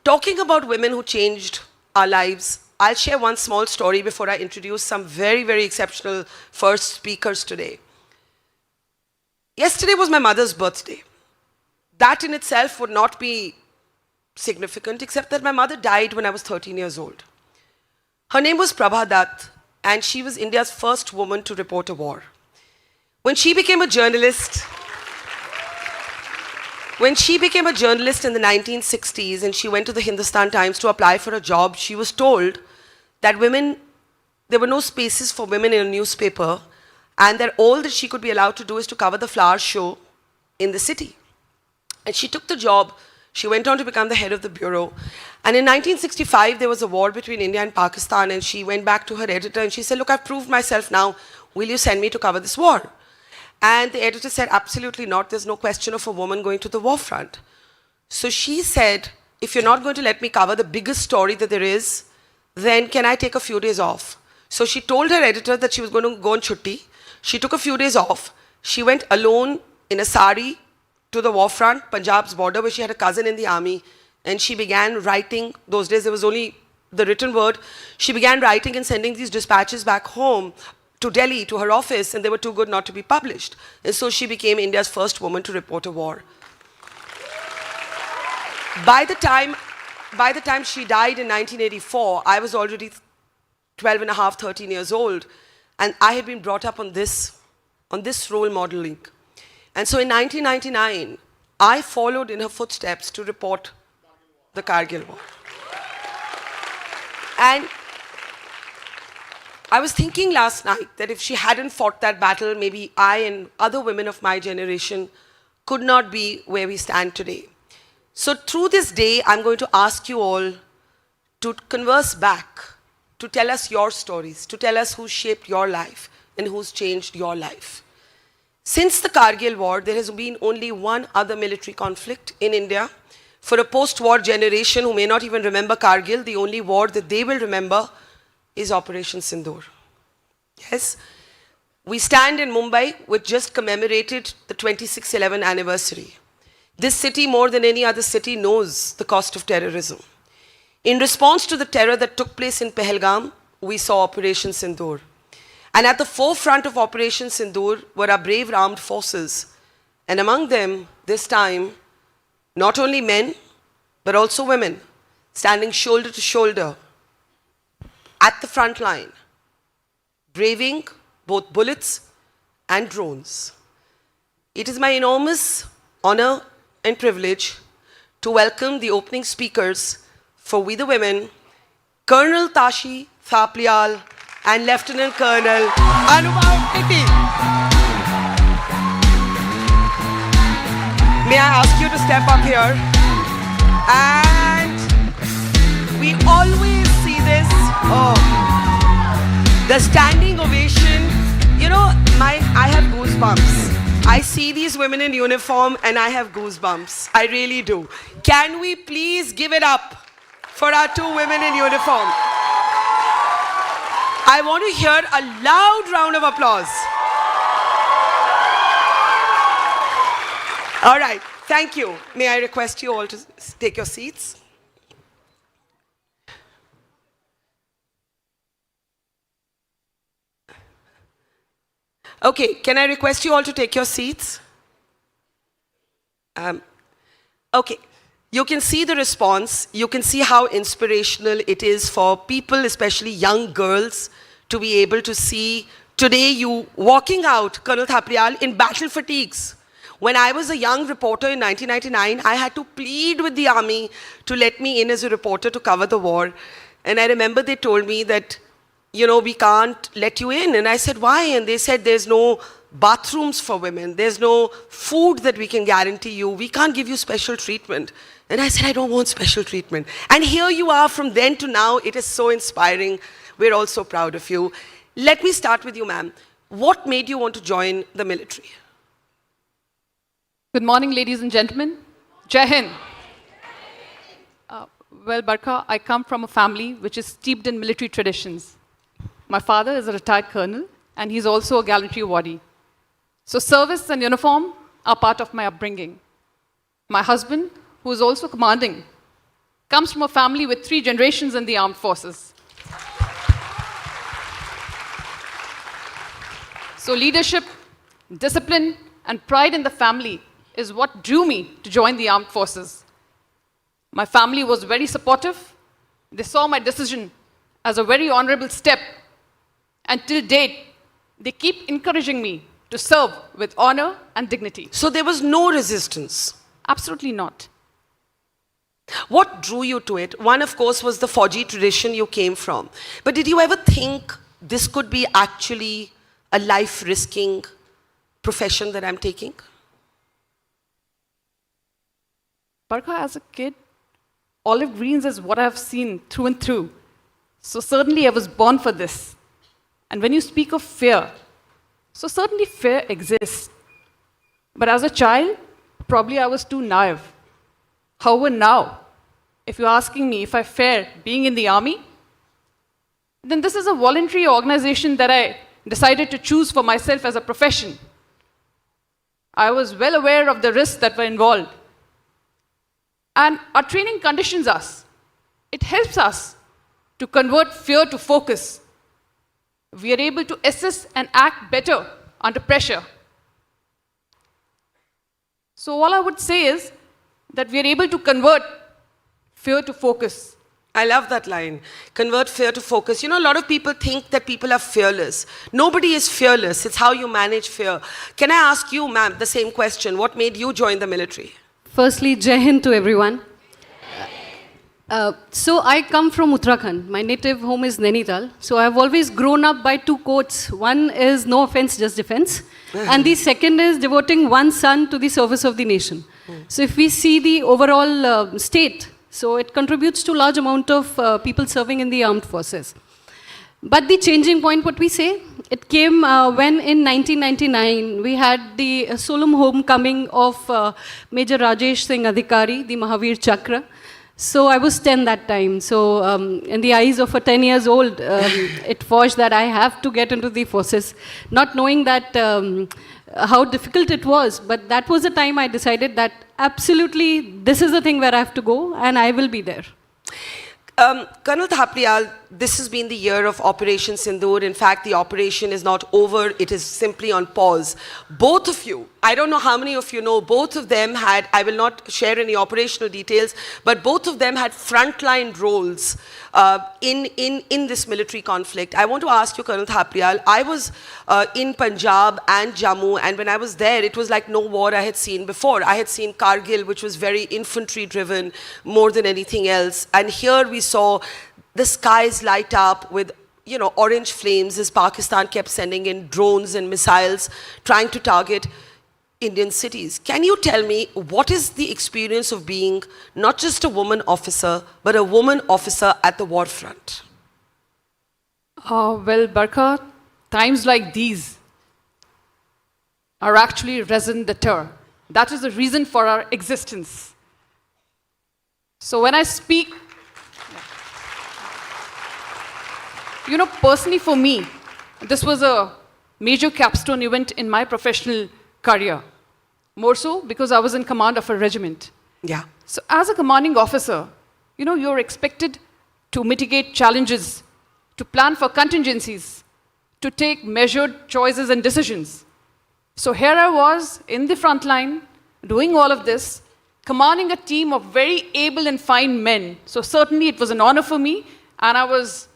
Talking about women who changed our lives, I'll share one small story before I introduce some very, very exceptional first speakers today. Yesterday was my mother's birthday. That in itself would not be significant, except that my mother died when I was 13 years old. Her name was Prabha Dutt, and she was India's first woman to report a war. When she became a journalist in the 1960s and she went to the Hindustan Times to apply for a job, she was told that there were no spaces for women in a newspaper, and that all that she could be allowed to do is to cover the flower show in the city. And she took the job. She went on to become the head of the bureau. And in 1965, there was a war between India and Pakistan, and she went back to her editor and she said, look, I've proved myself now. Will you send me to cover this war? And the editor said, absolutely not. There's no question of a woman going to the war front. So she said, if you're not going to let me cover the biggest story that there is, then can I take a few days off? So she told her editor that she was going to go on chutti. She took a few days off. She went alone in a sari to the war front, Punjab's border, where she had a cousin in the army, and she began writing. Those days there was only the written word. She began writing and sending these dispatches back home to Delhi, to her office, and they were too good not to be published. And so she became India's first woman to report a war. By the time she died in 1984, I was already 12 and a half, 13 years old, and I had been brought up on this role modeling. And so in 1999, I followed in her footsteps to report the Kargil war. And I was thinking last night that if she hadn't fought that battle, maybe I and other women of my generation could not be where we stand today. So through this day, I'm going to ask you all to converse back, to tell us your stories, to tell us who shaped your life and who's changed your life. Since the Kargil war, there has been only one other military conflict in India. For a post-war generation who may not even remember Kargil, the only war that they will remember is Operation Sindoor. Yes? We stand in Mumbai, which just commemorated the 26/11 anniversary. This city, more than any other city, knows the cost of terrorism. In response to the terror that took place in Pahalgam, we saw Operation Sindoor. And at the forefront of Operation Sindoor were our brave armed forces. And among them, this time, not only men, but also women, standing shoulder to shoulder at the front line, braving both bullets and drones. It is my enormous honor and privilege to welcome the opening speakers for We the Women, Colonel Tashi Thapliyal and Lieutenant Colonel Anubhav Pitti. May I ask you to step up here? And we always see this, the standing ovation. You know, I have goosebumps. I see these women in uniform and I have goosebumps. I really do. Can we please give it up for our two women in uniform? I want to hear a loud round of applause. All right, thank you. May I request you all to take your seats? Okay, can I request you all to take your seats? Okay, you can see the response. You can see how inspirational it is for people, especially young girls, to be able to see today you walking out, Colonel Thapliyal, in battle fatigues. When I was a young reporter in 1999, I had to plead with the army to let me in as a reporter to cover the war. And I remember they told me that, you know, we can't let you in. And I said, why? And they said, there's no bathrooms for women. There's no food that we can guarantee you. We can't give you special treatment. And I said, I don't want special treatment. And here you are from then to now. It is so inspiring. We're all so proud of you. Let me start with you, ma'am. What made you want to join the military? Good morning, ladies and gentlemen. Jai Hind. Well, Barkha, I come from a family which is steeped in military traditions. My father is a retired colonel, and he's also a gallantry awardee. So service and uniform are part of my upbringing. My husband, who is also commanding comes from a family with 3 generations in the armed forces. So leadership, discipline, and pride in the family is what drew me to join the armed forces. My family was very supportive. They saw my decision as a very honorable step. And till date, they keep encouraging me to serve with honor and dignity. So there was no resistance. Absolutely not. What drew you to it? One, of course, was the Fauji tradition you came from. But did you ever think this could be actually a life-risking profession that I'm taking? Barkha, as a kid, olive greens is what I've seen through and through. So certainly I was born for this. And when you speak of fear, so certainly fear exists. But as a child, probably I was too naive. However, now, if you're asking me if I fear being in the army, then this is a voluntary organization that I decided to choose for myself as a profession. I was well aware of the risks that were involved. And our training conditions us. It helps us to convert fear to focus. We are able to assess and act better under pressure. So all I would say is that we are able to convert fear to focus. I love that line. Convert fear to focus. You know, a lot of people think that people are fearless. Nobody is fearless. It's how you manage fear. Can I ask you, ma'am, the same question? What made you join the military? Firstly, Jai Hind to everyone. So I come from Uttarakhand. My native home is Nainital. So I've always grown up by 2 quotes. One is no offense, just defense. And the second is devoting one son to the service of the nation. So if we see the overall state, so it contributes to a large amount of people serving in the armed forces. But the changing point, what we say, it came when in 1999 we had the solemn homecoming of Major Rajesh Singh Adhikari, the Mahavir Chakra. So I was 10 that time. So in the eyes of a 10 years old, it forged that I have to get into the forces, not knowing that how difficult it was. But that was the time I decided that absolutely this is the thing where I have to go and I will be there. Colonel Thapliyal, this has been the year of Operation Sindoor. In fact, the operation is not over. It is simply on pause. Both of you, I don't know how many of you know, both of them had, I will not share any operational details, but both of them had frontline roles in this military conflict. I want to ask you, Colonel Thapliyal, I was in Punjab and Jammu, and when I was there, it was like no war I had seen before. I had seen Kargil, which was very infantry-driven more than anything else. And here we saw the skies light up with, you know, orange flames as Pakistan kept sending in drones and missiles trying to target Indian cities. Can you tell me what is the experience of being not just a woman officer, but a woman officer at the war front? Well, Barkha, times like these are actually raison d'etre. That is the reason for our existence. So when I speak, you know, personally for me, this was a major capstone event in my professional career. More so because I was in command of a regiment. Yeah. So as a commanding officer, you know, you're expected to mitigate challenges, to plan for contingencies, to take measured choices and decisions. So here I was in the front line, doing all of this, commanding a team of very able and fine men. So certainly it was an honor for me, and I was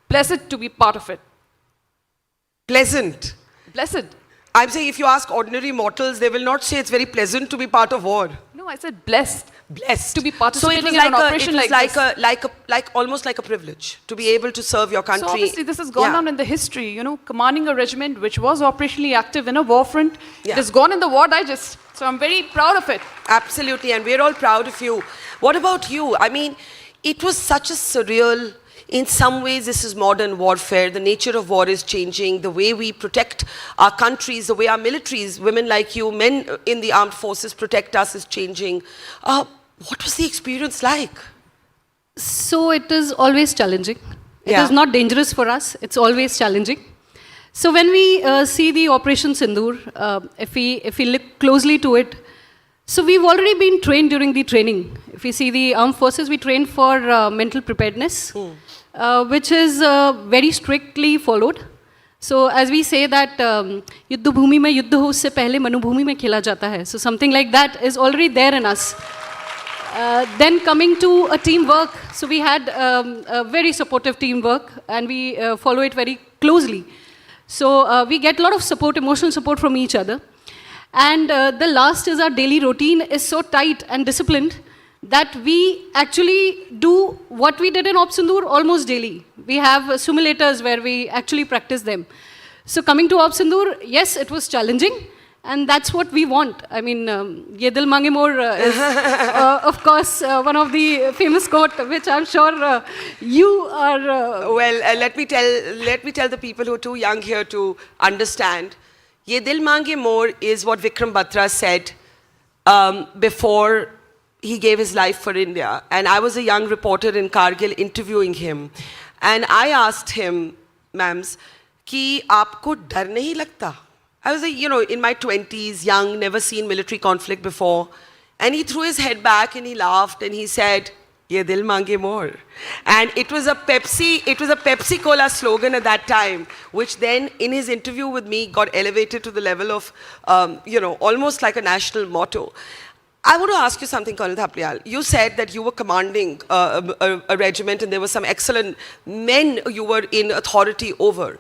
blessed to be part of it. Pleasant. Blessed. I'm saying if you ask ordinary mortals, they will not say it's very pleasant to be part of war. No, I said blessed. Blessed. To be So participating it was in an operation like this. almost like a privilege to be able to serve your country. So obviously this has gone down in the history, you know, commanding a regiment which was operationally active in a war front. Yeah. It has gone in the War Digest. So I'm very proud of it. Absolutely, and we're all proud of you. What about you? I mean, it was such a surreal, in some ways this is modern warfare. The nature of war is changing. The way we protect our countries, the way our militaries, women like you, men in the armed forces protect us is changing. What was the experience like? So it is always challenging. It Yeah. is not dangerous for us. It's always challenging. So when we see the Operation Sindoor, if we look closely to it, So we've already been trained during the training. If you see the armed forces, we train for mental preparedness, which is very strictly followed. So as we say that युद्ध भूमि में युद्ध हो उससे पहले मनुभूमि में खेला जाता है. So something like that is already there in us. Then coming to a teamwork, so we had a very supportive teamwork and we follow it very closely. So we get a lot of support, emotional support from each other. And the last is our daily routine is so tight and disciplined that we actually do what we did in Op Sindoor almost daily. We have simulators where we actually practice them. So coming to Op Sindoor, yes, it was challenging. And that's what we want. I mean, Ye Dil Mange More is, of course, one of the famous quote, which I'm sure you are... let me tell the people who are too young here to understand. Ye Dil Mange More is what Vikram Batra said before he gave his life for India. And I was a young reporter in Kargil interviewing him. And I asked him, ma'ams, कि आपको डर नहीं लगता? I was, in my 20s, young, never seen military conflict before. And he threw his head back and he laughed and he said, Ye dil mange more. And it was a Pepsi Cola slogan at that time, which then in his interview with me got elevated to the level of, almost like a national motto. I want to ask you something, Colonel Thapliyal. You said that you were commanding a regiment and there were some excellent men you were in authority over.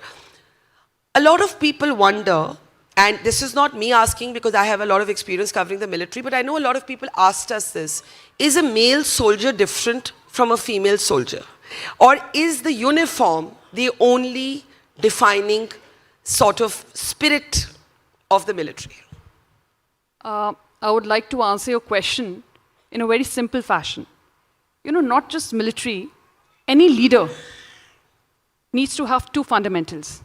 A lot of people wonder, and this is not me asking because I have a lot of experience covering the military, but I know a lot of people asked us this. Is a male soldier different from a female soldier? Or is the uniform the only defining sort of spirit of the military? I would like to answer your question in a very simple fashion. Not just military, any leader needs to have two fundamentals.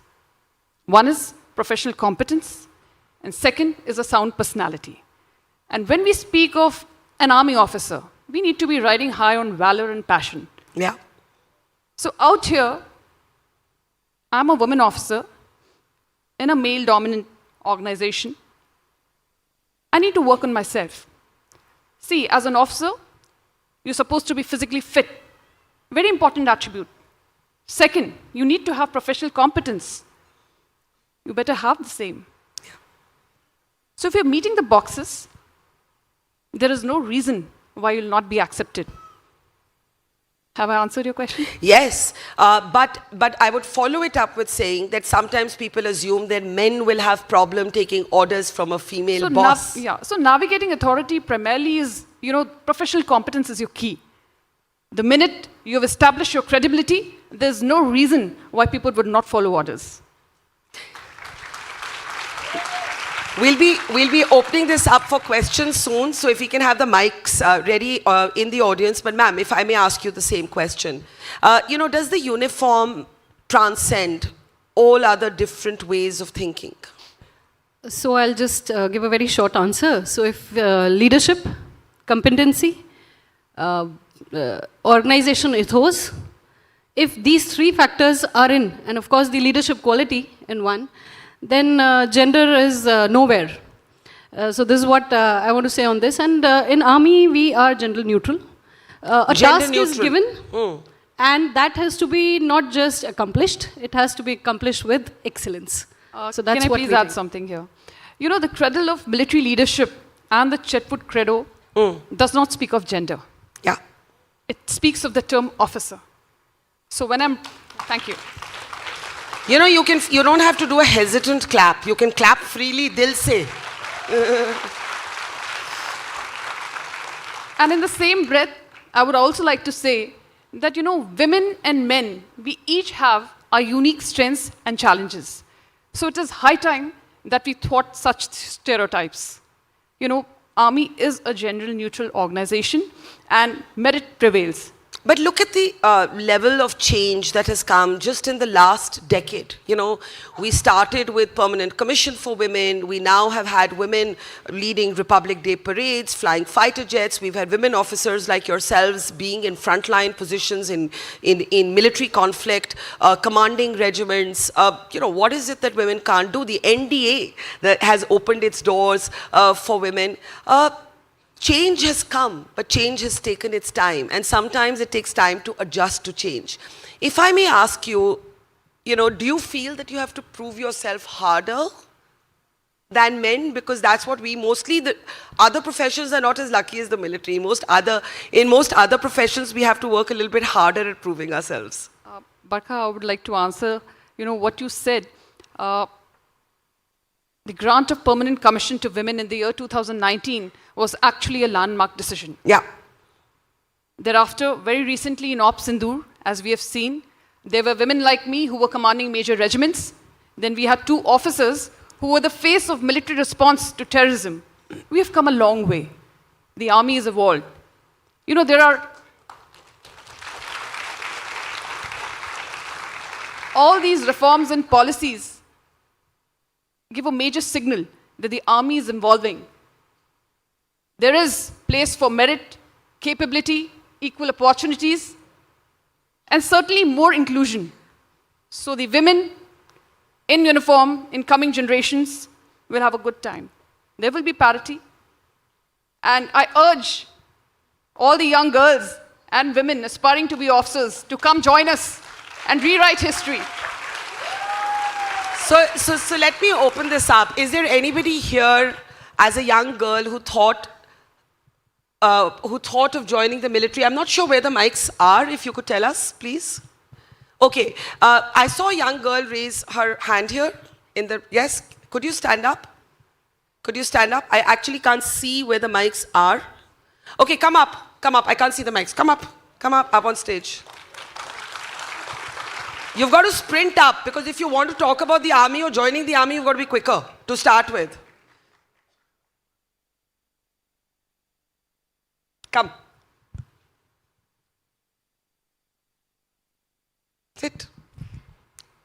One is professional competence, and second is a sound personality. And when we speak of an army officer, we need to be riding high on valor and passion. Yeah. So out here, I'm a woman officer in a male-dominant organization. I need to work on myself. See, as an officer, you're supposed to be physically fit. Very important attribute. Second, you need to have professional competence. You better have the same. Yeah. So if you're meeting the boxes, there is no reason why you'll not be accepted. Have I answered your question? Yes, but I would follow it up with saying that sometimes people assume that men will have problem taking orders from a female boss. So navigating authority primarily is, professional competence is your key. The minute you've established your credibility, there's no reason why people would not follow orders. We'll be opening this up for questions soon, so if we can have the mics ready in the audience. But ma'am, if I may ask you the same question. Does the uniform transcend all other different ways of thinking? So I'll just give a very short answer. So if leadership, competency, organization ethos, if these three factors are in, and of course the leadership quality in one, then gender is nowhere. So this is what I want to say on this. And in army, we are gender neutral. A Gender task neutral. is given, and that has to be not just accomplished, it has to be accomplished with excellence. So that's Can I what please we add think. something here? The cradle of military leadership and the Chetwood Credo does not speak of gender. Yeah. It speaks of the term officer. So when thank you. You don't have to do a hesitant clap. You can clap freely, dil se. And in the same breath, I would also like to say that, women and men, we each have our unique strengths and challenges. So it is high time that we thwart such stereotypes. Army is a gender neutral organization and merit prevails. But look at the level of change that has come just in the last decade. We started with permanent commission for women. We now have had women leading Republic Day parades, flying fighter jets. We've had women officers like yourselves being in frontline positions in military conflict, commanding regiments. What is it that women can't do? The NDA that has opened its doors for women. change has come, but change has taken its time. And sometimes it takes time to adjust to change. If I may ask you, do you feel that you have to prove yourself harder than men? Because that's what the other professions are not as lucky as the military. In most other professions, we have to work a little bit harder at proving ourselves. Barkha, I would like to answer, what you said. The grant of permanent commission to women in the year 2019 was actually a landmark decision. Yeah. Thereafter, very recently in Op Sindoor, as we have seen, there were women like me who were commanding major regiments. Then we had 2 officers who were the face of military response to terrorism. We have come a long way. The army has evolved. There are all these reforms and policies give a major signal that the army is evolving. There is place for merit, capability, equal opportunities, and certainly more inclusion. So the women in uniform in coming generations will have a good time. There will be parity. And I urge all the young girls and women aspiring to be officers to come join us and rewrite history. So let me open this up. Is there anybody here as a young girl who thought of joining the military? I'm not sure where the mics are. If you could tell us, please. Okay. I saw a young girl raise her hand here. Yes. Could you stand up? Could you stand up? I actually can't see where the mics are. Okay, come up. Come up. I can't see the mics. Come up. Come up on stage. You've got to sprint up, because if you want to talk about the army or joining the army, you've got to be quicker to start with. Come. Sit.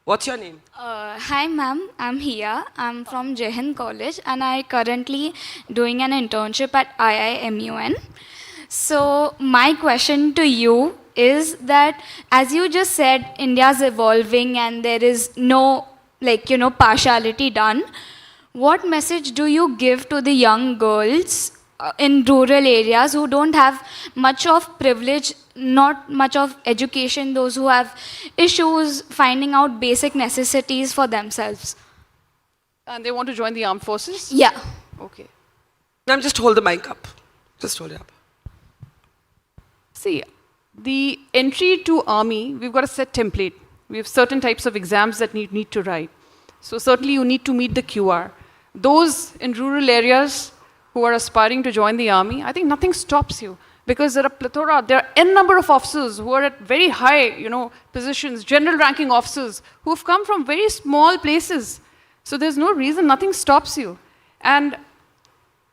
What's your name? Hi ma'am, I'm Hiya. I'm from Jehan College and I currently doing an internship at IIMUN. So my question to you is that, as you just said, India's evolving and there is no partiality done. What message do you give to the young girls in rural areas who don't have much of privilege, not much of education, those who have issues finding out basic necessities for themselves? And they want to join the armed forces? Yeah. Okay. Ma'am, just hold the mic up. Just hold it up. See, the entry to army, we've got a set template. We have certain types of exams that you need to write. So certainly you need to meet the QR. Those in rural areas who are aspiring to join the army, I think nothing stops you, because there are n number of officers who are at very high, positions, general ranking officers who have come from very small places. So there's no reason, nothing stops you. And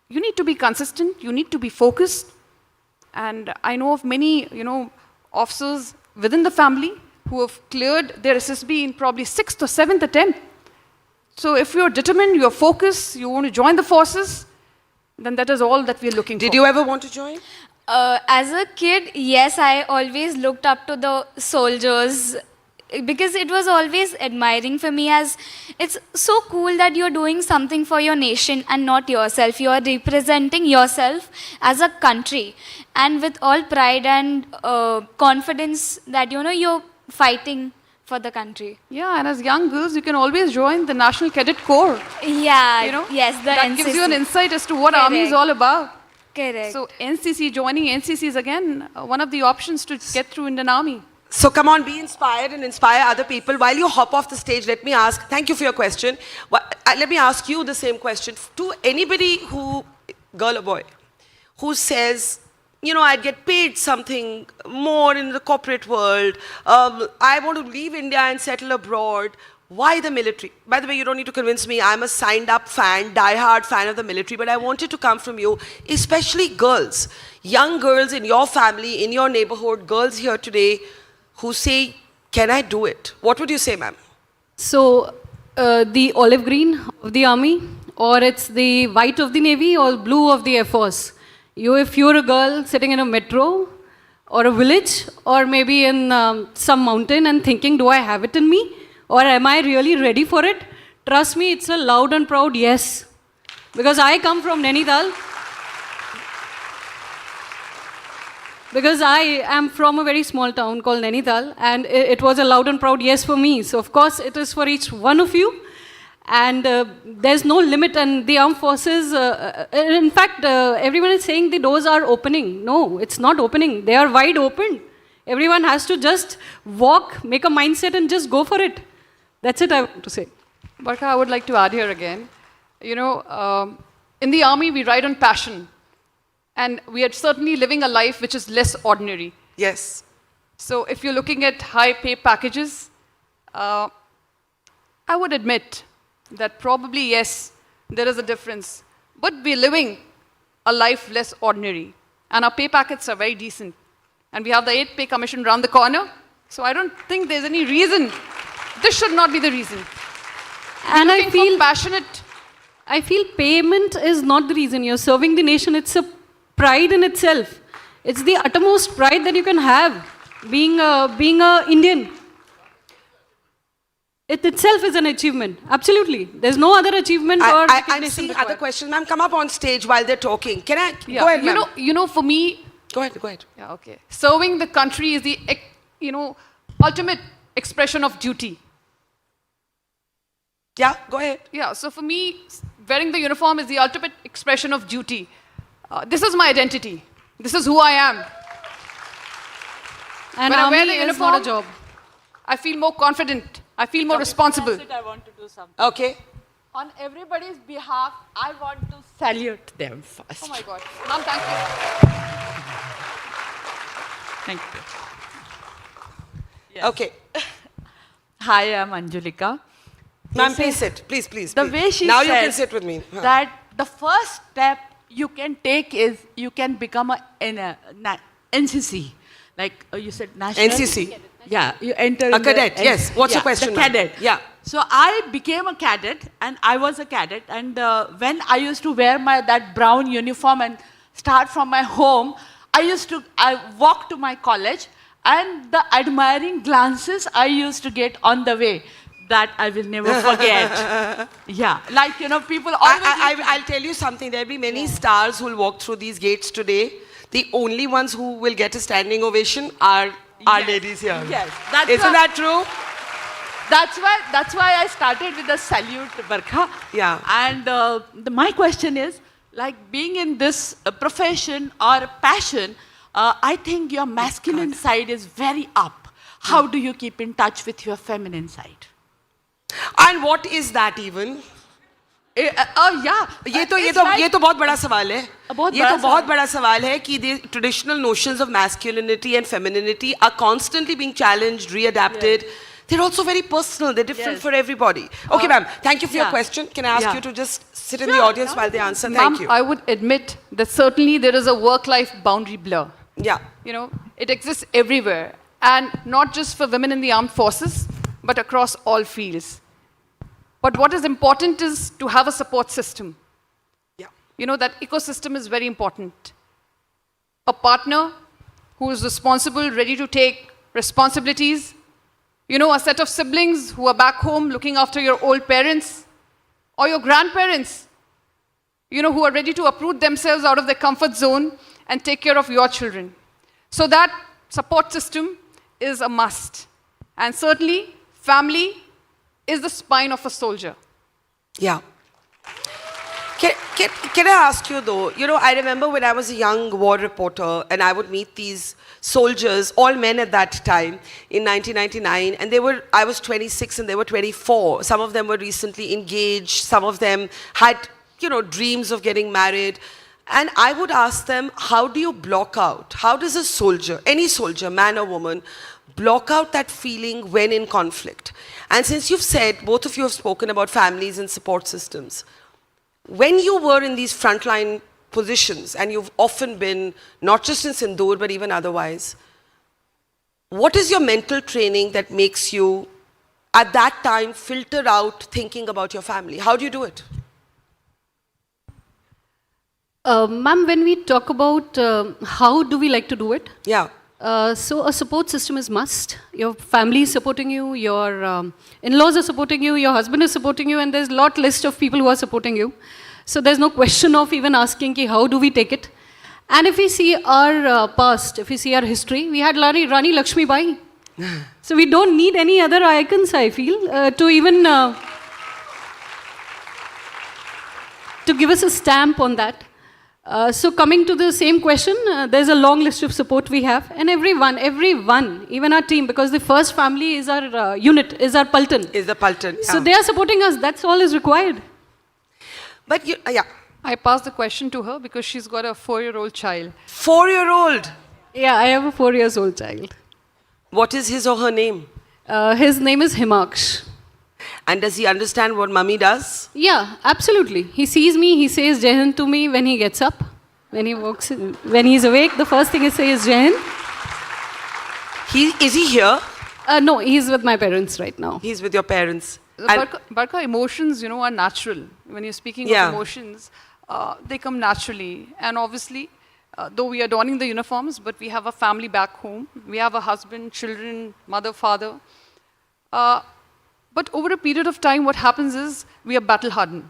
you need to be consistent, you need to be focused. And I know of many, officers within the family who have cleared their SSB in probably 6th or 7th attempt. So if you're determined, you're focused, you want to join the forces, then that is all that we're looking for. Did you ever want to join? As a kid, yes, I always looked up to the soldiers because it was always admiring for me, as it's so cool that you're doing something for your nation and not yourself. You are representing yourself as a country, and with all pride and confidence that you're fighting for the country. Yeah, and as young girls, you can always join the National Cadet Corps. Yeah, yes, the that NCC. gives you an insight as to what army is all about. Correct. So joining NCC is again one of the options to get through Indian Army. So come on, be inspired and inspire other people. While you hop off the stage, let me ask, thank you for your question. Let me ask you the same question. To anybody girl or boy, who says, I'd get paid something more in the corporate world, I want to leave India and settle abroad. Why the military? By the way, you don't need to convince me. I'm a signed-up fan, die-hard fan of the military, but I wanted to come from you, especially girls, young girls in your family, in your neighborhood, girls here today who say, can I do it? What would you say, ma'am? So, the olive green of the army, or it's the white of the navy, or blue of the Air Force. If you're a girl sitting in a metro, or a village, or maybe in some mountain and thinking, do I have it in me? Or am I really ready for it? Trust me, it's a loud and proud yes. Because I come from Nainital. because I am from a very small town called Nainital, and it was a loud and proud yes for me. So, of course, it is for each one of you. And there's no limit, and the armed forces, in fact, everyone is saying the doors are opening. No, it's not opening. They are wide open. Everyone has to just walk, make a mindset, and just go for it. That's it I want to say. Barkha, I would like to add here again. You know, in the army, we ride on passion. And we are certainly living a life which is less ordinary. Yes. So if you're looking at high pay packages, I would admit that probably, yes, there is a difference. But we're living a life less ordinary. And our pay packets are very decent. And we have the 8th pay commission around the corner. So I don't think there's any reason. This should not be the reason. And I feel passionate. I feel payment is not the reason. You're serving the nation. It's a pride in itself. It's the uttermost pride that you can have, being a Indian. It itself is an achievement. Absolutely. There's no other achievement or I'm recognition seeing required. other questions. Ma'am, come up on stage while they're talking. Can I? Yeah. Go ahead, ma'am. You know, for me, Go ahead. yeah, okay. Serving the country is the, ultimate expression of duty. Yeah, go ahead. Yeah, so for me, wearing the uniform is the ultimate expression of duty. This is my identity. This is who I am. And When I army wear the is uniform, not a job. I feel more confident. I feel more responsible. I want to do something. Okay. On everybody's behalf, I want to salute them first. Oh my God. Ma'am, thank you. Thank you. Yes. Okay. Hi, I'm Anjulika. Ma'am, This please is- sit. Please. The way she now said you can sit with me. Huh. that the first step you can take is you can become NCC. Like you said, national. NCC. Yeah, you enter. A in the cadet, yes. What's your question, The ma'am? cadet. Yeah. So I became a cadet, and I was a cadet. And when I used to wear that brown uniform and start from my home, I walked to my college, and the admiring glances I used to get on the way, that I will never forget. Yeah, like people always. I'll tell you something. There'll be many stars who'll walk through these gates today. The only ones who will get a standing ovation are our Yes. ladies here. Yes, that's Isn't why- that true? That's why I started with the salute, Barkha. Yeah. And my question is, like being in this profession or passion, I think your masculine side is very up. How do you keep in touch with your feminine side? And what is that even? Yeah. ये तो It's like- बहुत बड़ा सवाल है बहुत ये बड़ा तो बहुत सवाल। बड़ा सवाल है कि the traditional notions of masculinity and femininity are constantly being challenged, readapted. They're also very personal. They're different Yes. for everybody. Okay, ma'am. Thank you for your yeah. question. Can I ask Yeah. you to just sit in the Sure, audience while they answer? Ma'am, Thank you. I would admit that certainly there is a work-life boundary blur. Yeah. It exists everywhere. And not just for women in the armed forces, but across all fields. But what is important is to have a support system. Yeah. That ecosystem is very important. A partner who is responsible, ready to take responsibilities. A set of siblings who are back home looking after your old parents or your grandparents, who are ready to uproot themselves out of their comfort zone and take care of your children. So that support system is a must. And certainly, family is the spine of a soldier. Yeah. Can I ask you though, I remember when I was a young war reporter and I would meet these soldiers, all men at that time, in 1999, and I was 26 and they were 24. Some of them were recently engaged, some of them had, dreams of getting married. And I would ask them, how do you block out? How does a soldier, any soldier, man or woman, block out that feeling when in conflict? And since you've said, both of you have spoken about families and support systems, when you were in these frontline positions, and you've often been, not just in Sindoor, but even otherwise, what is your mental training that makes you, at that time, filter out thinking about your family? How do you do it? Ma'am, when we talk about how do we like to do it, Yeah. so a support system is must. Your family is supporting you, your in-laws are supporting you, your husband is supporting you, and there's a lot list of people who are supporting you. So there's no question of even asking ki how do we take it. And if we see our past, if we see our history, we had Rani Lakshmi Bai. So we don't need any other icons, I feel, to even to give us a stamp on that. So coming to the same question, there's a long list of support we have, and everyone, even our team, because the first family is our unit, is our Paltan. Is the Paltan. So yeah. they are supporting us. That's all is required. But you, yeah, I passed the question to her because she's got a 4-year-old child. 4-year-old. Yeah, I have a 4-year-old child. What is his or her name? His name is Himaksh. And does he understand what mummy does? Yeah, absolutely. He sees me, he says Jai Hind to me when he gets up. When he walks, when he's awake, the first thing he says is Jai Hind. Is he here? No, he's with my parents right now. He's with your parents. And Barka, emotions, are natural. When you're speaking Yeah. of emotions, they come naturally. And obviously, though we are donning the uniforms, but we have a family back home. We have a husband, children, mother, father. But over a period of time, what happens is we are battle hardened.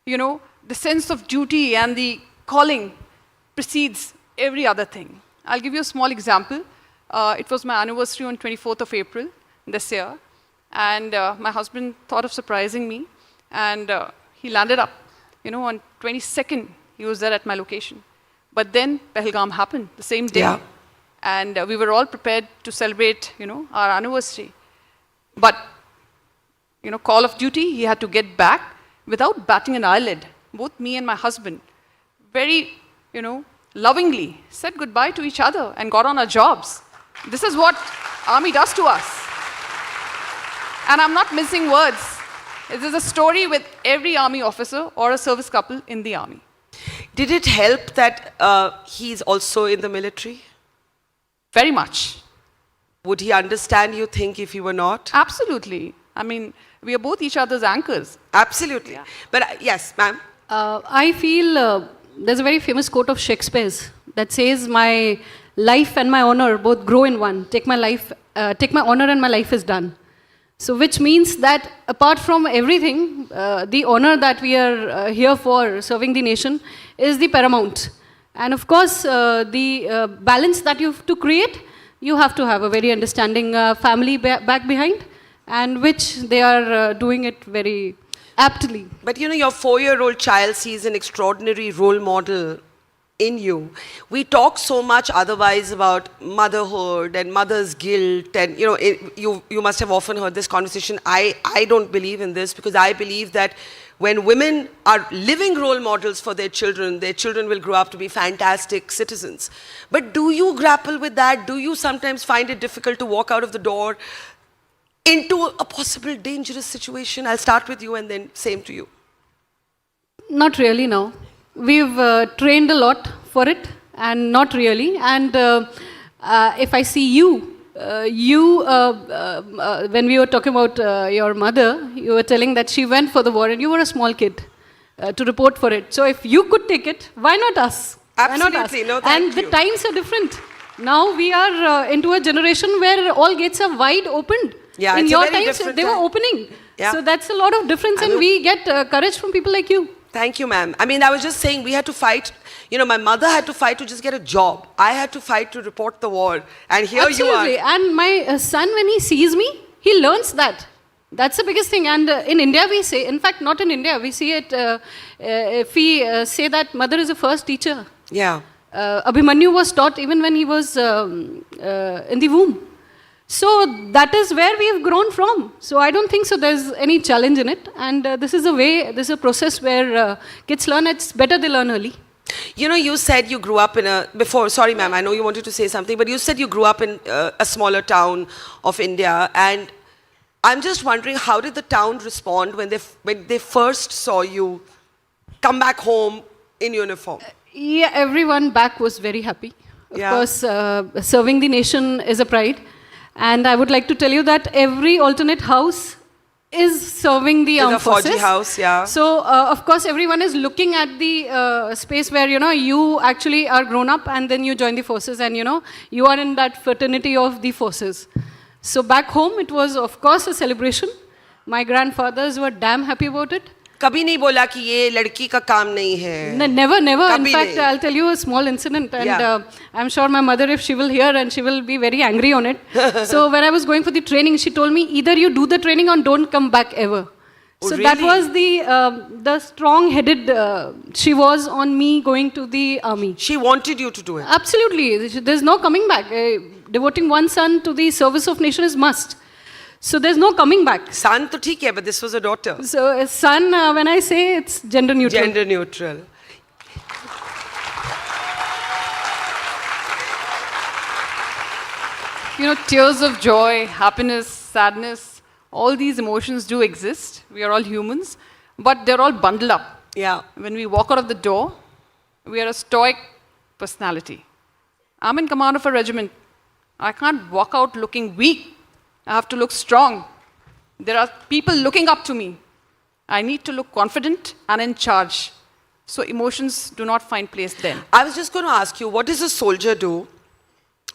The sense of duty and the calling precedes every other thing. I'll give you a small example. It was my anniversary on 24th of April this year. And my husband thought of surprising me. And he landed up, on 22nd, he was there at my location. But then Pahalgam happened the same day. Yeah. And we were all prepared to celebrate, our anniversary. But, call of duty, he had to get back without batting an eyelid. Both me and my husband very, lovingly said goodbye to each other and got on our jobs. This is what Army does to us. And I'm not missing words. This is a story with every Army officer or a service couple in the Army. did it help that he's also in the military? Very much. Would he understand, you think, if he were not? Absolutely. I mean, we are both each other's anchors. Absolutely. But yes, ma'am. I feel there's a very famous quote of Shakespeare's that says, "My life and my honor both grow in one. Take my honor and my life is done." So, which means that apart from everything, the honor that we are here for, serving the nation, is the paramount. And of course, the balance that you have to create, you have to have a very understanding family back behind, and which they are doing it very aptly. But your 4-year-old child sees an extraordinary role model in you. We talk so much otherwise about motherhood and mother's guilt, and you must have often heard this conversation. I don't believe in this, because I believe that when women are living role models for their children will grow up to be fantastic citizens. But do you grapple with that? Do you sometimes find it difficult to walk out of the door into a possible dangerous situation? I'll start with you and then same to you. Not really, no. We've trained a lot for it, and not really. And if I see you, when we were talking about your mother, you were telling that she went for the war and you were a small kid to report for it. So if you could take it, why not us? Why not us? Absolutely. No, thank and you. the times are different. Now we are into a generation where all gates are wide opened. Yeah, In it's a your very times, different they were time. opening. Yeah. So that's a lot of difference, and we get courage from people like you. Thank you, ma'am. I mean, I was just saying we had to fight. My mother had to fight to just get a job. I had to fight to report the war. And here Absolutely. you are. And my son, when he sees me, he learns that. That's the biggest thing. And in India, we say, in fact, not in India, we see it, if we say that mother is the first teacher. Yeah. Abhimanyu was taught even when he was in the womb. So that is where we have grown from. So I don't think so there's any challenge in it. And this is a process where kids learn. It's better they learn early. You said you grew up in sorry ma'am, I know you wanted to say something, but you said you grew up in a smaller town of India, and I'm just wondering, how did the town respond when they first saw you come back home in uniform? Yeah, everyone back was very happy. Of Yeah. course, serving the nation is a pride. And I would like to tell you that every alternate house is serving the armed Fauji forces. house, yeah. So, of course, everyone is looking at the space where, you actually are grown up and then you join the forces, and, you are in that fraternity of the forces. So back home, it was, of course, a celebration. My grandfathers were damn happy about it. कभी नहीं बोला कि ये लड़की का काम नहीं है. Never, never. In Kabhi fact, nahi. I'll tell you a small incident, and Yeah. I'm sure my mother, if she will hear, and she will be very angry on it. So when I was going for the training, she told me either you do the training or don't come back ever. Oh, So that really? was the strong-headed she was on me going to the army. She wanted you to do it. Absolutely, there's no coming back. Devoting one son to the service of nation is must. So there's no coming back. Son to theek hai, but this was a daughter. So son, when I say it's gender neutral. Gender neutral. You know, tears of joy, happiness, sadness, all these emotions do exist. We are all humans, but they're all bundled up. Yeah. When we walk out of the door, we are a stoic personality. I'm in command of a regiment. I can't walk out looking weak. I have to look strong. There are people looking up to me. I need to look confident and in charge. So emotions do not find place then. I was just going to ask you, what does a soldier do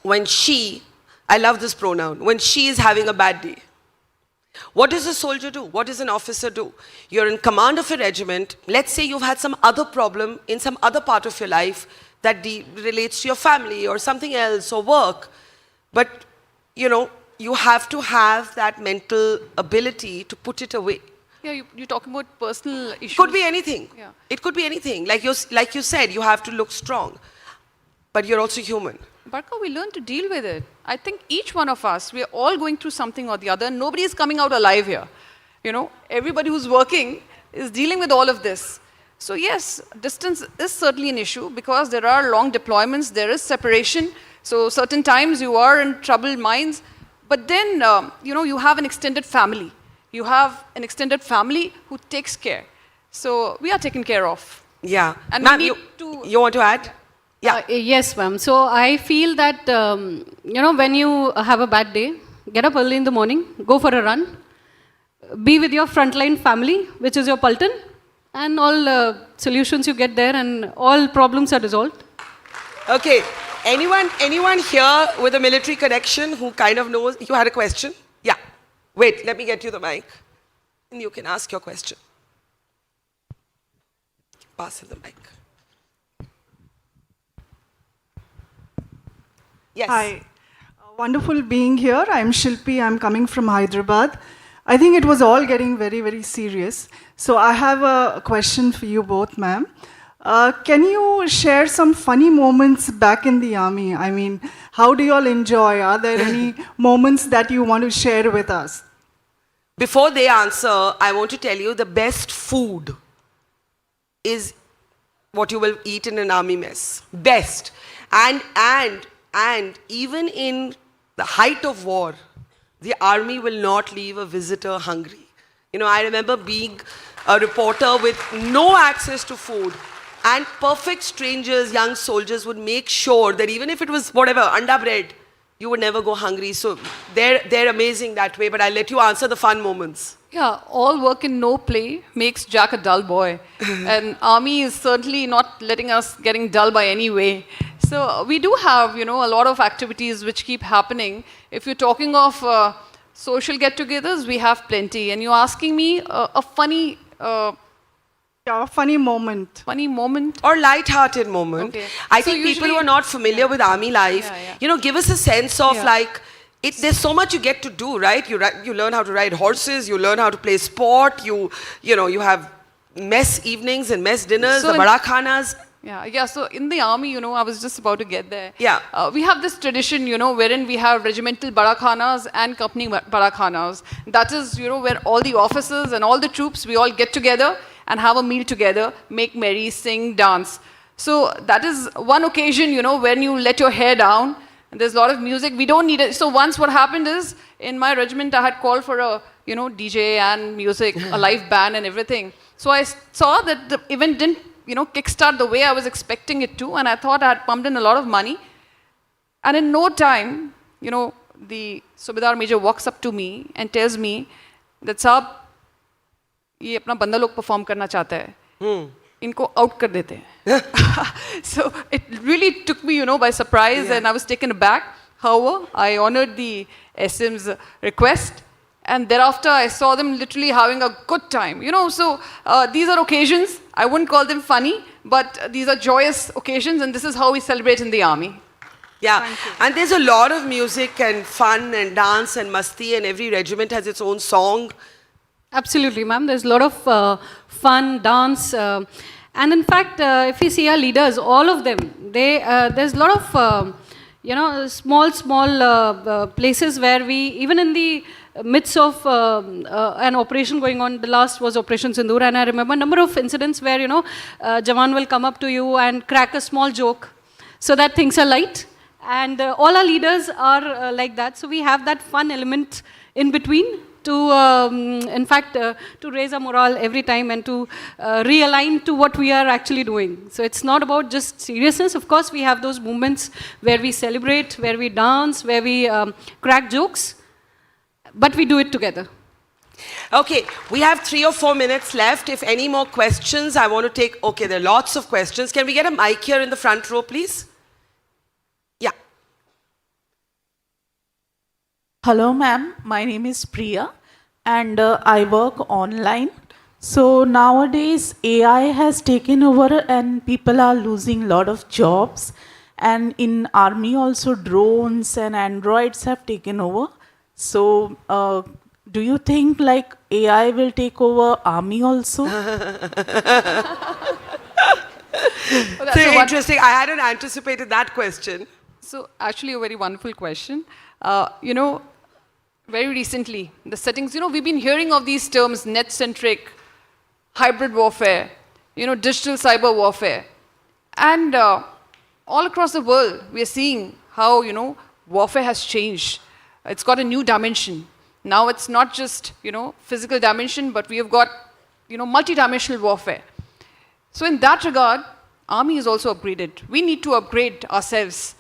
when she, I love this pronoun, when she is having a bad day? What does a soldier do? What does an officer do? You're in command of a regiment. Let's say you've had some other problem in some other part of your life that relates to your family or something else or work. But, you know, you have to have that mental ability to put it away. Yeah, you're talking about personal issues. Could be anything. Yeah. It could be anything. Like you said, you have to look strong. But you're also human. Barka, we learn to deal with it. I think each one of us, we are all going through something or the other. Nobody is coming out alive here. You know, everybody who's working is dealing with all of this. So yes, distance is certainly an issue because there are long deployments, there is separation. So certain times you are in troubled minds. But then, you know, you have an extended family. You have an extended family who takes care. So we are taken care of. Yeah. And Ma'am, we need to... you want to add? Yeah. Yes, ma'am. So I feel that, you know, when you have a bad day, get up early in the morning, go for a run, be with your frontline family, which is your Pulton, and all solutions you get there and all problems are resolved. Okay. Anyone here with a military connection who kind of knows? You had a question? Yeah. Wait, let me get you the mic. And you can ask your question. Pass him the mic. Yes. Hi. Wonderful being here. I'm Shilpi. I'm coming from Hyderabad. I think it was all getting very, very serious. So I have a question for you both, ma'am. Can you share some funny moments back in the army? I mean, how do you all enjoy? Are there any moments that you want to share with us? Before they answer, I want to tell you the best food is what you will eat in an army mess. Best. And even in the height of war, the army will not leave a visitor hungry. You know, I remember being a reporter with no access to food, and perfect strangers, young soldiers would make sure that even if it was whatever, anda bread, you would never go hungry. So they're amazing that way, but I'll let you answer the fun moments. Yeah, all work and no play makes Jack a dull boy. And army is certainly not letting us getting dull by any way. So we do have, you know, a lot of activities which keep happening. If you're talking of social get-togethers, we have plenty. And you're asking me a funny... Yeah, a funny moment. funny moment. Or light-hearted moment. Okay. I So think people usually- who are not familiar with army life, Yeah. you know, give us a sense of Yeah. like, there's so much you get to do, right? You learn how to ride horses, you learn how to play sport, you know, you have mess evenings and mess dinners, So the in- bada khanas. Yeah. So in the army, you know, I was just about to get there. Yeah. We have this tradition, you know, wherein we have regimental barakhanas and company barakhanas. That is, you know, where all the officers and all the troops, we all get together and have a meal together, make merry, sing, dance. So that is one occasion, you know, when you let your hair down and there's a lot of music. We don't need it. So once what happened is, in my regiment, I had called for a, you know, DJ and music, a live band and everything. So I saw that the event didn't, you know, kickstart the way I was expecting it to, and I thought I had pumped in a lot of money. And in no time, you know, the Subedar Major walks up to me and tells me that, "Saab, ये अपना बंदा लोग perform करना चाहता है, इनको out कर देते हैं." So it really took me, you know, by surprise, and I was taken aback. However, I honored the SM's request, And thereafter, I saw them literally having a good time. So these are occasions. I wouldn't call them funny, but these are joyous occasions, and this is how we celebrate in the army. Yeah, and there's a lot of music and fun and dance and masti, and every regiment has its own song. Absolutely, ma'am. There's a lot of fun, dance, and in fact, if you see our leaders, all of them, there's a lot of small places where we, even in the midst of an operation going on, the last was Operation Sindoor, and I remember a number of incidents where Jawan will come up to you and crack a small joke, so that things are light. And all our leaders are like that. So we have that fun element in between to, in fact, to raise our morale every time and to realign to what we are actually doing. So it's not about just seriousness. Of course, we have those moments where we celebrate, where we dance, where we crack jokes, but we do it together. Okay, we have 3 or 4 minutes left. If any more questions, I want to take. Okay, there are lots of questions. Can we get a mic here in the front row, please? Yeah. Hello, ma'am. My name is Priya, and I work online. So nowadays, AI has taken over, and people are losing a lot of jobs. And in army, also drones and androids have taken over. So, do you think like AI will take over army also? So interesting. I hadn't anticipated that question. So actually a very wonderful question. Very recently, the settings, we've been hearing of these terms, net-centric, hybrid warfare, digital cyber warfare. And all across the world, we are seeing how, warfare has changed. It's got a new dimension. Now it's not just, physical dimension, but we have got, multi-dimensional warfare. So in that regard, army is also upgraded. We need to upgrade ourselves.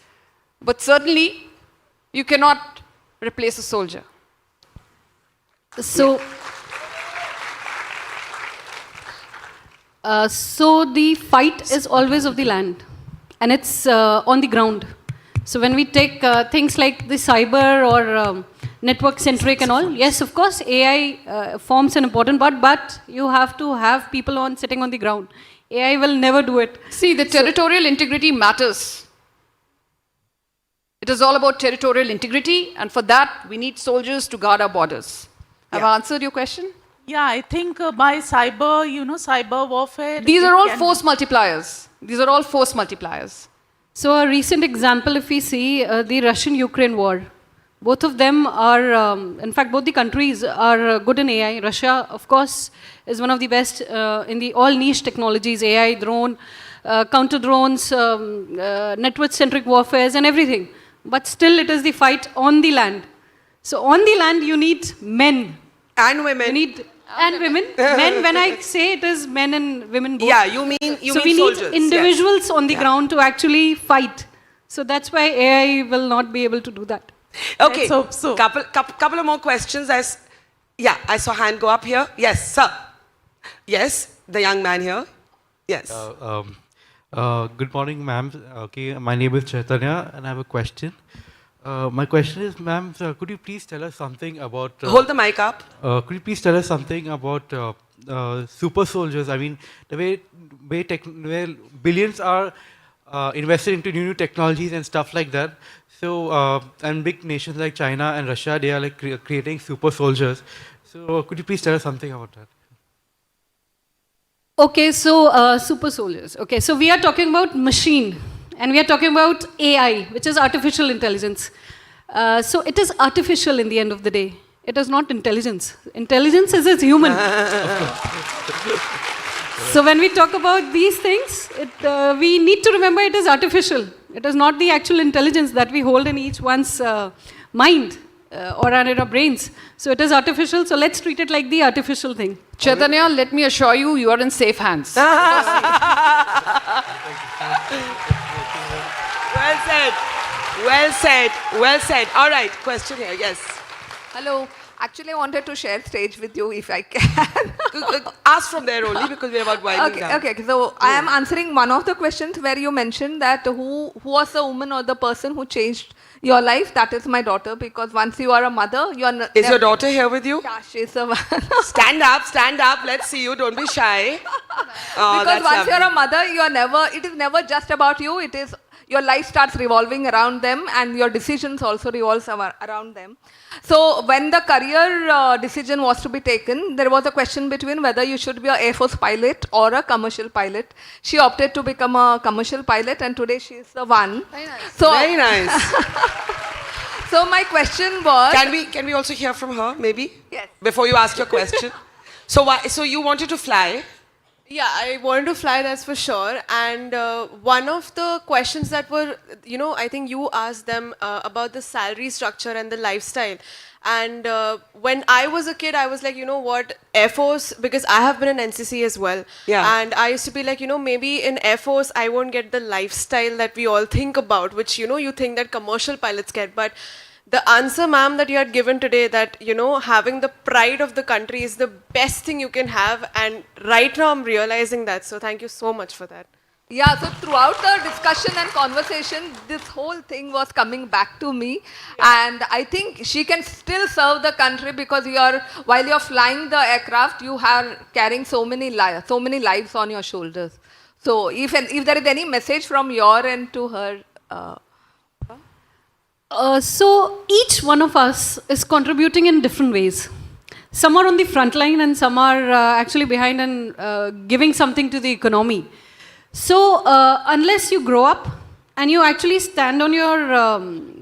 But certainly, you cannot replace a soldier. So, so the fight is always of the land, and it's on the ground. So when we take things like the cyber or network-centric and all, yes, of course, AI forms an important part, but you have to have people sitting on the ground. AI will never do it. See, the territorial integrity matters. It is all about territorial integrity, and for that, we need soldiers to guard our borders. Have I answered your question? Yeah, I think by cyber, cyber warfare. These it are all can- force multipliers. These are all force multipliers. So a recent example, if we see the Russian-Ukraine war, both of them are, in fact, both the countries are good in AI. Russia, of course, is one of the best in the all niche technologies, AI, drone, counter drones, network-centric warfares and everything. But still, it is the fight on the land. So on the land, you need men. And women. You need and women. Men, when I say it is men and women both. Yeah, you mean so we soldiers. need individuals on the Yeah. ground to actually fight. So that's why AI will not be able to do that. Okay, Let's hope so. couple of more questions. Yeah, I saw hand go up here. Yes, sir. Yes, the young man here. Yes. Good morning, ma'am. Okay, my name is Chaitanya, and I have a question. My question is, ma'am, could you please tell us something about... Hold the mic up. could you please tell us something about super soldiers? I mean, the way billions are invested into new technologies and stuff like that. So, and big nations like China and Russia, they are like creating super soldiers. So, could you please tell us something about that? Okay, so super soldiers. Okay, so we are talking about machine, and we are talking about AI, which is artificial intelligence. So it is artificial in the end of the day. It is not intelligence. Intelligence is human. So when we talk about these things, we need to remember it is artificial. It is not the actual intelligence that we hold in each one's mind or in our brains. So it is artificial, so let's treat it like the artificial thing. Chaitanya, let me assure you, you are in safe hands. Well said. Well said. Well said. All right, question here. Yes. Hello. Actually, I wanted to share stage with you if I can. Ask from there only because we're about winding down. Okay. So I am answering one of the questions where you mentioned that who was the woman or the person who changed your life. That is my daughter, because once you are a mother, you are. Is your daughter here with you? Yeah, she's the one. Stand up. Let's see you. Don't be shy. Oh, Because that's once you're a lovely. mother, you are never. It is never just about you. It is your life starts revolving around them, and your decisions also revolves around them. So when the career decision was to be taken, there was a question between whether you should be an Air Force pilot or a commercial pilot. She opted to become a commercial pilot, and today she is the one. Very nice. So, Very nice. so my question was. Can we also hear from her, maybe? Yes. Before you ask your question. So you wanted to fly? Yeah, I wanted to fly, that's for sure. And one of the questions that were, I think you asked them about the salary structure and the lifestyle. And when I was a kid, I was like, you know what, Air Force, because I have been in NCC as well. Yeah. And I used to be like, maybe in Air Force, I won't get the lifestyle that we all think about, which, you think that commercial pilots get. But the answer, ma'am, that you had given today, that, having the pride of the country is the best thing you can have. And right now I'm realizing that. So thank you so much for that. Yeah, so throughout the discussion and conversation, this whole thing was coming back to me. And I think she can still serve the country because while you're flying the aircraft, you are carrying so many lives on your shoulders. So if there is any message from your end to her. So each one of us is contributing in different ways. Some are on the front line and some are actually behind and giving something to the economy. So unless you grow up and you actually stand on your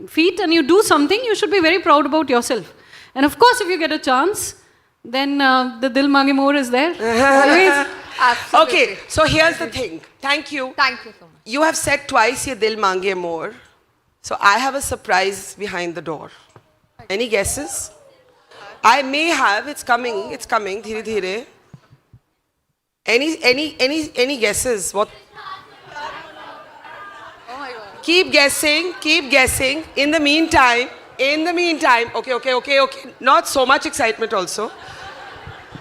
feet and you do something, you should be very proud about yourself. And of course, if you get a chance, then the Dil Mange More is there. Always. Absolutely. Okay, so here's the thing. Thank you. Thank you so much. You have said twice, ye dil mange more. So I have a surprise behind the door. Any guesses? I may have. It's coming. Dhire dhire. Any guesses? What? Oh my God. Keep guessing. In the meantime. Okay. Not so much excitement also.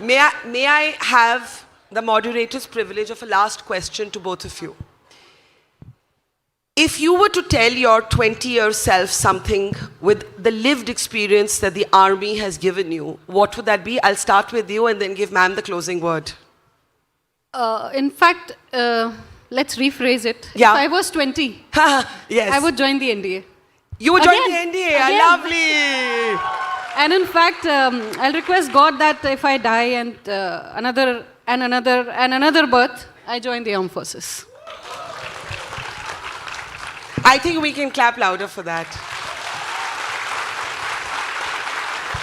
May I have the moderator's privilege of a last question to both of you? If you were to tell your 20-year self something with the lived experience that the army has given you, what would that be? I'll start with you and then give ma'am the closing word. In fact, let's rephrase it. Yeah. If I was 20, Yes. I would join the NDA. You would join Again. the NDA. Again. Lovely. And in fact, I'll request God that if I die and another birth, I join the armed forces. I think we can clap louder for that.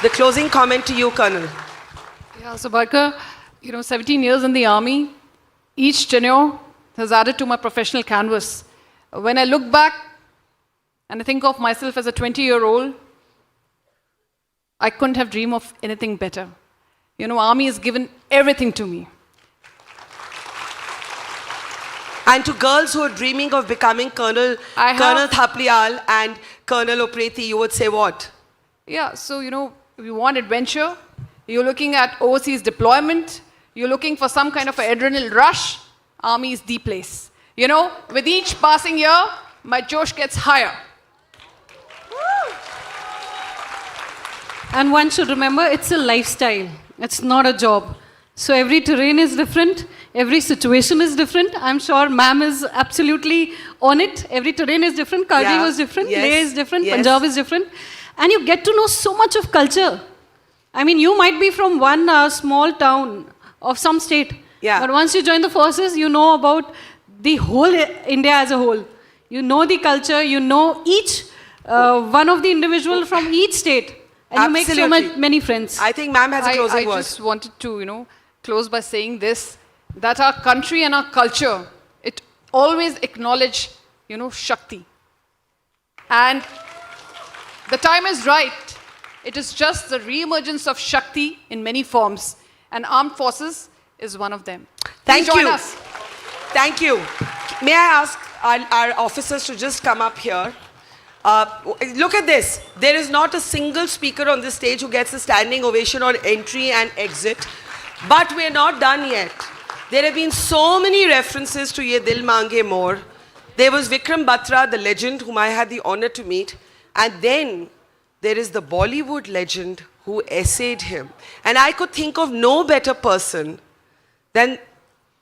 The closing comment to you, Colonel. Yeah, so Barkha, 17 years in the army, each tenure has added to my professional canvas. When I look back and I think of myself as a 20-year-old, I couldn't have dreamed of anything better. Army has given everything to me. And to girls who are dreaming of becoming Colonel Thapliyal and Colonel Opreti, you would say what? Yeah, so, if you want adventure, you're looking at overseas deployment, you're looking for some kind of an adrenaline rush, Army is the place. With each passing year, my josh gets higher. And one should remember, it's a lifestyle. It's not a job. So every terrain is different. Every situation is different. I'm sure ma'am is absolutely on it. Every terrain is different. Kargil was different. Yes. Leh is different. Yes. Punjab is different. And you get to know so much of culture. I mean, you might be from one small town of some state. Yeah. But once you join the forces, you know about the whole India as a whole. You know the culture. You know each one of the individual from each state. And you make so many friends. I think ma'am has a closing I word. just wanted to, close by saying this, that our country and our culture, it always acknowledge, Shakti. And the time is right. It is just the re-emergence of Shakti in many forms. And armed forces is one of them. Thank Please join you. us. Thank you. May I ask our officers to just come up here? Look at this. There is not a single speaker on this stage who gets a standing ovation on entry and exit. But we're not done yet. There have been so many references to Ye Dil Mange More. There was Vikram Batra, the legend, whom I had the honor to meet. And then there is the Bollywood legend who essayed him. And I could think of no better person than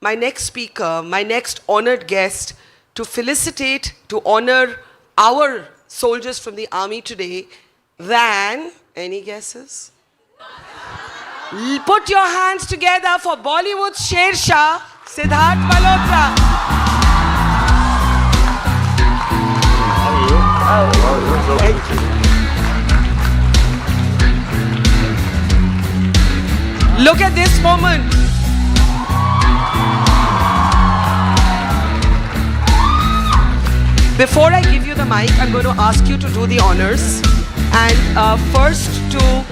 my next speaker, my next honored guest, to felicitate, to honor our soldiers from the army today than, any guesses? Put your hands together for Bollywood's Sher Shah, Siddharth Malhotra. Thank you. Look at this moment. Before I give you the mic, I'm going to ask you to do the honors. And first to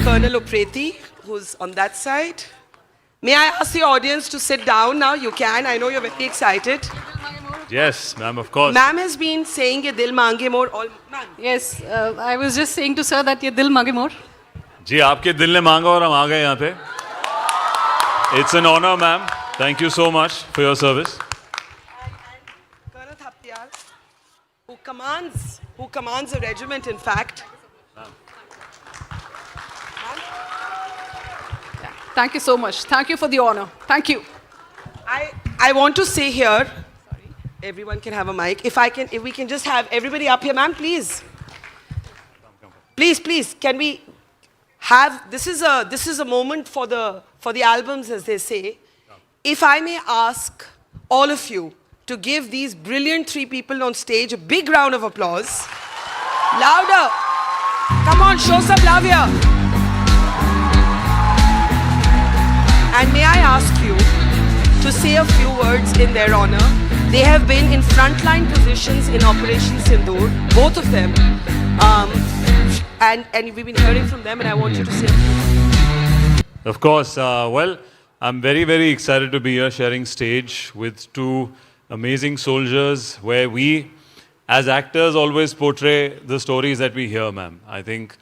Colonel Upreti, who's on that side. May I ask the audience to sit down now? You can. I know you're very excited. Yes, ma'am, of course. Ma'am has been saying Ye Dil Mange More all... Ma'am. Yes, I was just saying to sir that ye dil mange more. जी आपके दिल ने मांगा और हम आ गए यहाँ पे. It's an honor, ma'am. Thank you so much for your service. And Colonel Thaptial, who commands a regiment, in fact. Thank you so much. Thank you for the honor. Thank you. I want to say here, everyone can have a mic. If we can just have everybody up here, ma'am, please. Please, can we have, this is a moment for the albums, as they say. If I may ask all of you to give these brilliant three people on stage a big round of applause. Louder. Come on, show some love here. And may I ask you to say a few words in their honor. They have been in frontline positions in Operation Sindoor, both of them. And we've been hearing from them, and I want you to say a few. Of course. Well, I'm very, very excited to be here sharing stage with two amazing soldiers where we, as actors, always portray the stories that we hear, ma'am. I think,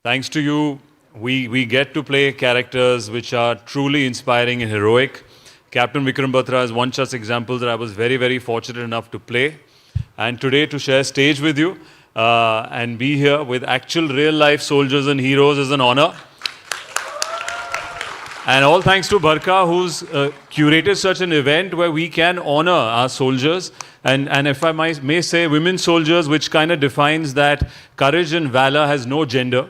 thanks to you, we get to play characters which are truly inspiring and heroic. Captain Vikram Batra is one such example that I was very, very fortunate enough to play. And today to share stage with you and be here with actual real-life soldiers and heroes is an honor. And all thanks to Barkha, who's curated such an event where we can honor our soldiers. And if I may say, women soldiers, which kind of defines that courage and valor has no gender.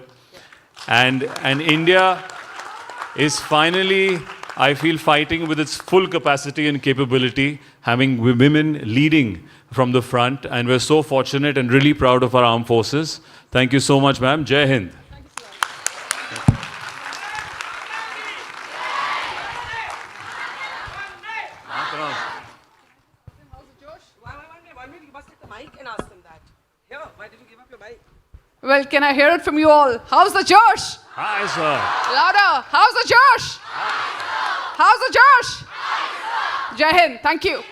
And India is finally, I feel, fighting with its full capacity and capability, having women leading from the front. And we're so fortunate and really proud of our armed forces. Thank you so much, ma'am. Jai Hind. Well, can I hear it from you all? How's the Josh? Hi, sir. Louder. How's the Josh? How's the Josh? Jai Hind. Thank you.